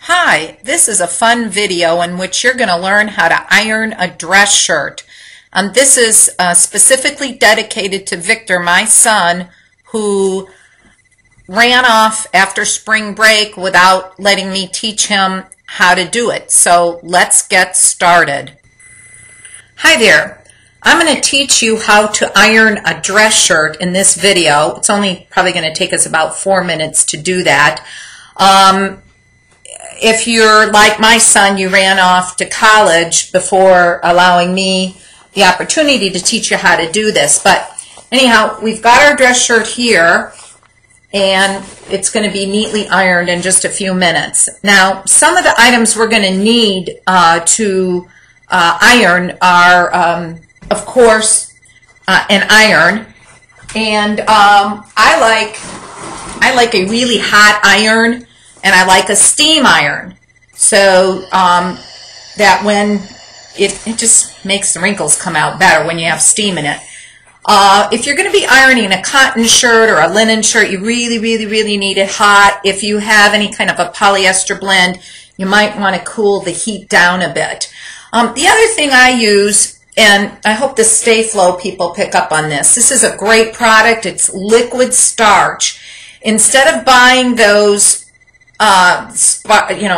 Hi, this is a fun video in which you're going to learn how to iron a dress shirt. This is specifically dedicated to Victor, my son, who ran off after spring break without letting me teach him how to do it. So let's get started. Hi there. I'm going to teach you how to iron a dress shirt in this video. It's only probably going to take us about 4 minutes to do that. If you're like my son, you ran off to college before allowing me the opportunity to teach you how to do this. But anyhow, we've got our dress shirt here, and it's going to be neatly ironed in just a few minutes. Now, some of the items we're going to need to iron are, of course, an iron. And I like a really hot iron, and I like a steam iron, so that when it just makes the wrinkles come out better when you have steam in it. If you're going to be ironing a cotton shirt or a linen shirt, you really need it hot. If you have any kind of a polyester blend, you might want to cool the heat down a bit. The other thing I use, and I hope the sta-flo people pick up on this, this is a great product. It's liquid starch. Instead of buying those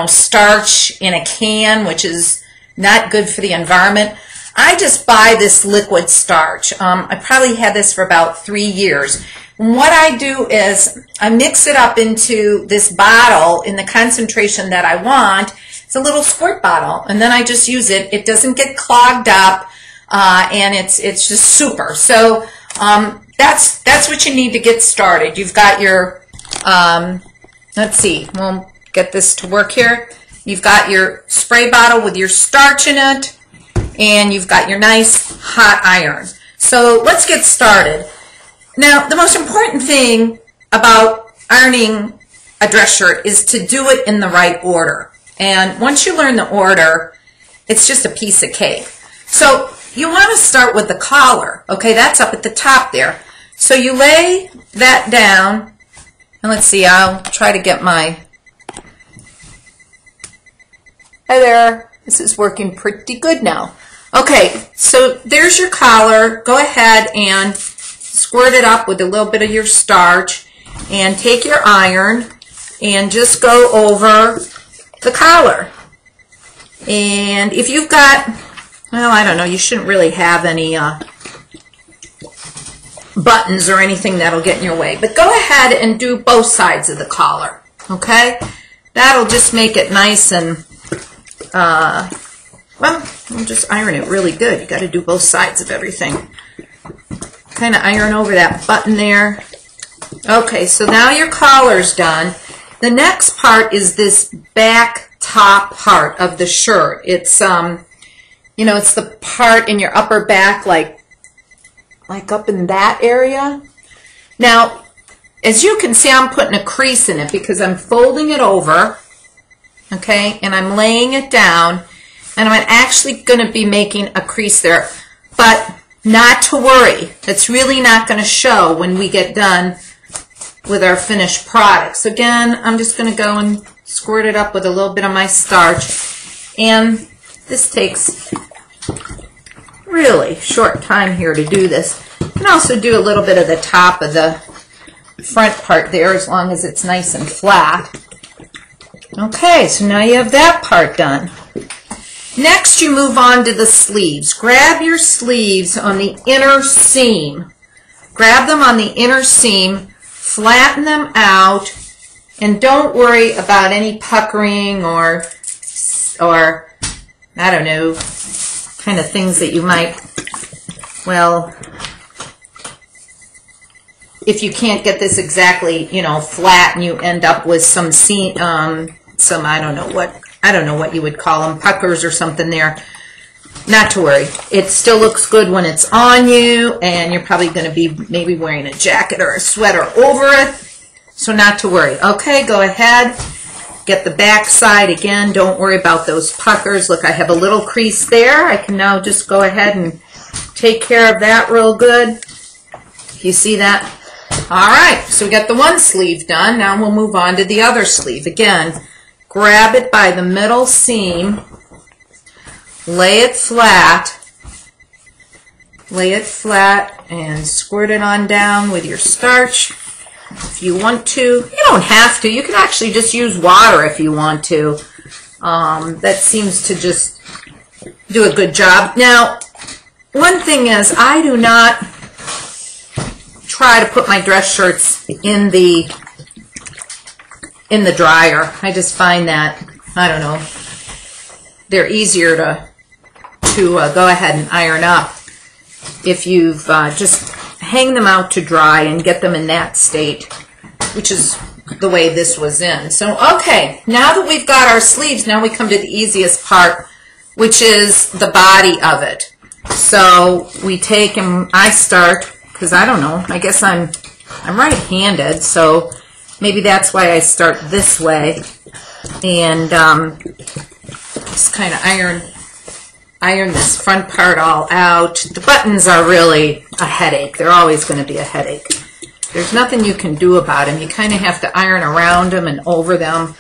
starch in a can, which is not good for the environment, I just buy this liquid starch. I probably had this for about 3 years. And what I do is I mix it up into this bottle in the concentration that I want. It's a little squirt bottle, and then I just use it. It doesn't get clogged up, and it's just super. So that's what you need to get started. You've got your let's see, we'll get this to work here. You've got your spray bottle with your starch in it, and you've got your nice hot iron. So let's get started. Now, the most important thing about ironing a dress shirt is to do it in the right order. And once you learn the order, it's just a piece of cake. So you want to start with the collar. Okay, that's up at the top there. So you lay that down. And let's see, I'll try to get my, hi there, this is working pretty good now. Okay, so there's your collar. Go ahead and squirt it up with a little bit of your starch, and take your iron and just go over the collar. And if you've got, well, I don't know, you shouldn't really have any buttons or anything that'll get in your way, but go ahead and do both sides of the collar. Okay, that'll just make it nice and well, we'll just iron it really good. You got to do both sides of everything. Kind of iron over that button there. Okay, so now your collar's done. The next part is this back top part of the shirt. It's it's the part in your upper back, like up in that area. Now, as you can see, I'm putting a crease in it because I'm folding it over, okay, and I'm laying it down, and I'm actually going to be making a crease there. But not to worry, it's really not going to show when we get done with our finished product. So again, I'm just going to go and squirt it up with a little bit of my starch, and this takes really short time here to do this. You can also do a little bit of the top of the front part there, as long as it's nice and flat. Okay, so now you have that part done. Next, you move on to the sleeves. Grab your sleeves on the inner seam. Grab them on the inner seam, flatten them out, and don't worry about any puckering or I don't know, kind of things that you might, well, if you can't get this exactly, flat, and you end up with some seam, some I don't know what you would call them, puckers or something there. Not to worry. It still looks good when it's on you, and you're probably going to be maybe wearing a jacket or a sweater over it, so not to worry. Okay, go ahead. Get the back side again. Don't worry about those puckers. Look, I have a little crease there. I can now just go ahead and take care of that real good. You see that? All right, so we got the one sleeve done. Now we'll move on to the other sleeve. Again, grab it by the middle seam, lay it flat, and squirt it on down with your starch. If you want to, you don't have to. You can actually just use water if you want to. That seems to just do a good job. Now, one thing is, I do not try to put my dress shirts in the dryer. I just find that, I don't know, they're easier to go ahead and iron up if you've just hang them out to dry and get them in that state, which is the way this was in. So, okay, now that we've got our sleeves, now we come to the easiest part, which is the body of it. So we take, and I start, because I don't know, I guess I'm right-handed, so maybe that's why I start this way, and just kind of iron this front part all out. The buttons are really a headache. They're always going to be a headache. There's nothing you can do about them. You kind of have to iron around them and over them,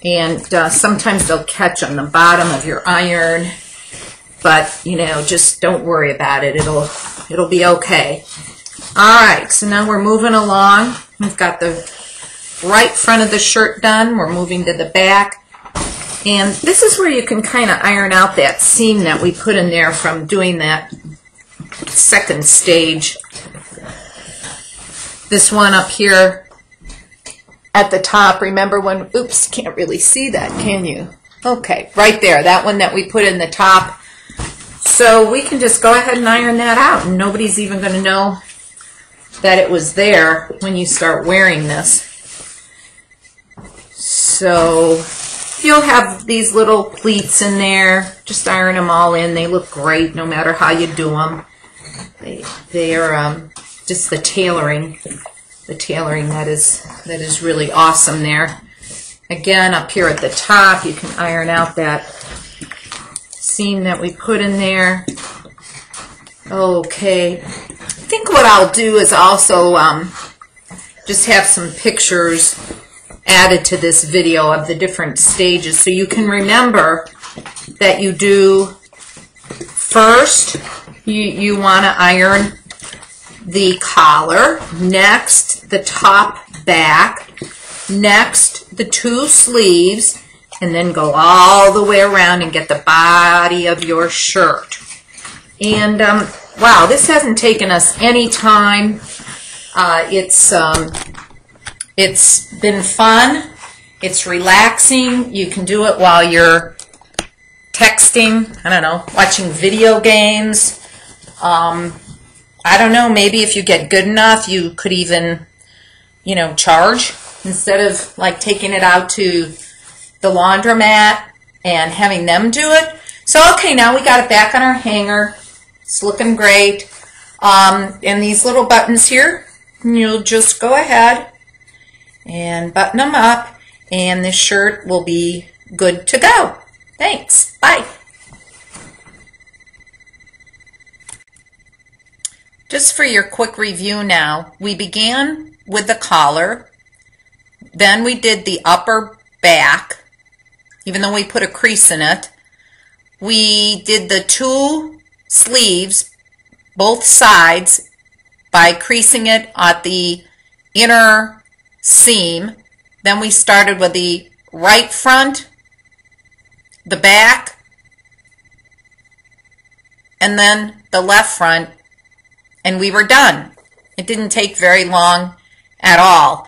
and sometimes they'll catch on the bottom of your iron, but you know, just don't worry about it. It'll be okay. All right, so now we're moving along. We've got the right front of the shirt done. We're moving to the back. And this is where you can kind of iron out that seam that we put in there from doing that second stage. This one up here at the top, remember when, oops, can't really see that, can you? Okay, right there, that one that we put in the top. So we can just go ahead and iron that out, and nobody's even going to know that it was there when you start wearing this. So you'll have these little pleats in there. Just iron them all in. They look great no matter how you do them. They're just the tailoring that is really awesome there. Again, up here at the top, you can iron out that seam that we put in there. Okay. I think what I'll do is also just have some pictures added to this video of the different stages so you can remember that you do first you want to iron the collar, next the top back, next the two sleeves, and then go all the way around and get the body of your shirt. And wow, this hasn't taken us any time. It's been fun. It's relaxing. You can do it while you're texting, I don't know, watching video games. I don't know, maybe if you get good enough, you could even, you know, charge instead of like taking it out to the laundromat and having them do it. So, okay, now we got it back on our hanger. It's looking great. And these little buttons here, you'll just go ahead and button them up, and this shirt will be good to go. Thanks. Bye. Just for your quick review now, we began with the collar, then we did the upper back, even though we put a crease in it. We did the two sleeves, both sides, by creasing it at the inner seam. Then we started with the right front, the back, and then the left front, and we were done. It didn't take very long at all.